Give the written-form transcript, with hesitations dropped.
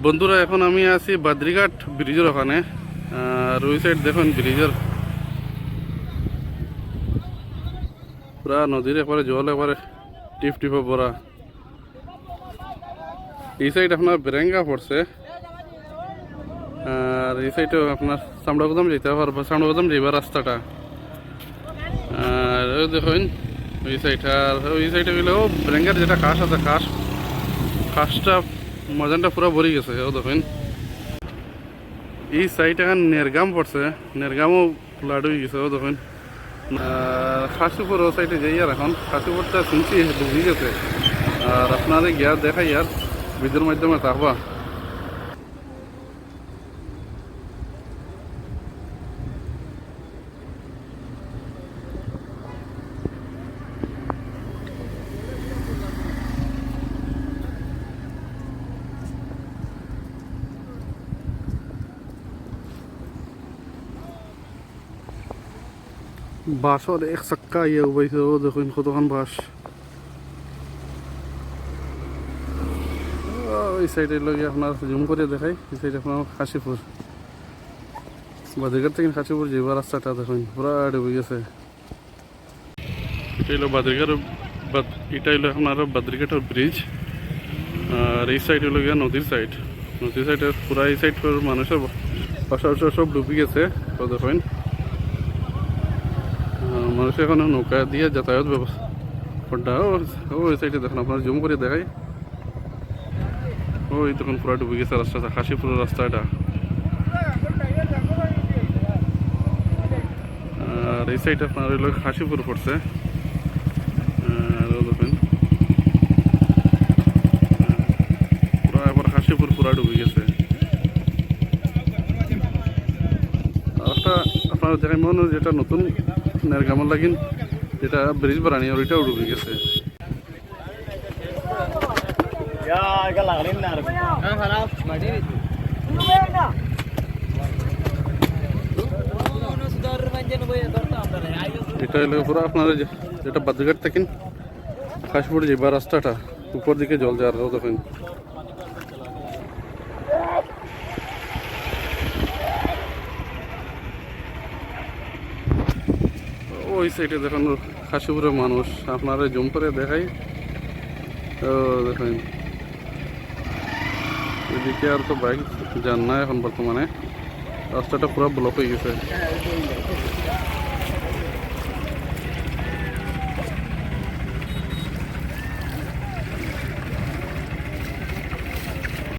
বন্ধুরা, এখন আমি আছি বাদ্রিঘাট ব্রিজের ওখানে। আর ওই সাইড দেখুন ব্রিজের পুরা নদীর একবারে জল একবারে টিপ টিপে ভরা। এই সাইড আপনার বেরেঙ্গা পড়ছে, আর এই সাইডে আপনার চামড়াগুদাম যেতে পারবো, চামড়াগুদাম যাইবার রাস্তাটা। আর ওই দেখুন ওই সাইড, আর ওই সাইডে গেলেও বেরেঙ্গার যেটা কাশ আছে, কাশটা মজানটা পুরো ভরে গেছে। ও দেখুন এই সাইড এখন নেরগাম পড়ছে, নেরগামও ফ্লাড হয়ে গেছে। ও দেখুন খাসিপুর ও সাইডে যাই, আর এখন খাসিপুরটা শুনছি ডুবে গেছে। আর আপনাদের গিয়া দেখাই আর ভিডিওর মাধ্যমে থাকবা। বাসর এক চাক্কা ইয়ে উবাইছে। ও দেখুন কতক্ষণ বাস। ওই সাইডে লগে আপনার জুম করে দেখাই, এই সাইডে আপনার খাসিপুর, বাদ্রিঘাট থেকে খাসিপুর যাবার রাস্তাটা দেখুন পুরা ডুবে গেছে। এটা হলো বাদ্রিঘাট, এটা হলো আপনার বাদ্রিঘাটের ব্রিজ। আর এই সাইড হলো গিয়া নদীর সাইড, নদীর সাইডের পুরা এই সাইড মানুষের বাসা সব ডুবে গেছে। তো দেখুন মানুষ এখন নৌকা দিয়ে যাতায়াত ব্যবস্থা। ওই সাইডে দেখুন আপনার জুম করে দেখাই, ওই দেখুন পুরা ডুবে গেছে রাস্তাটা, খাসিপুরের রাস্তাটা। আর এই সাইড আপনার হইলো খাসিপুর পড়ছে। দেখুন পুরা একবার খাসিপুর পুরা ডুবে গেছে। আর একটা আপনার দেখাই মনে হয় যেটা নতুন নেরগামর লাগিন যেটা ব্রিজ বানানি, ওইটাও ডুবে গেছে। এটা হলো পুরো আপনার যেটা বাদ্রিঘাট থাকেন খাসিপুর যাবার রাস্তাটা, উপর দিকে জল যাওয়ার। দেখেন ওই সাইডে দেখুন খাসিপুরের মানুষ, আপনারা জুম করে দেখাই। ও দেখেন এদিকে আর তো বাইক যান না এখন বর্তমানে, রাস্তাটা পুরো ব্লক হয়ে গেছে।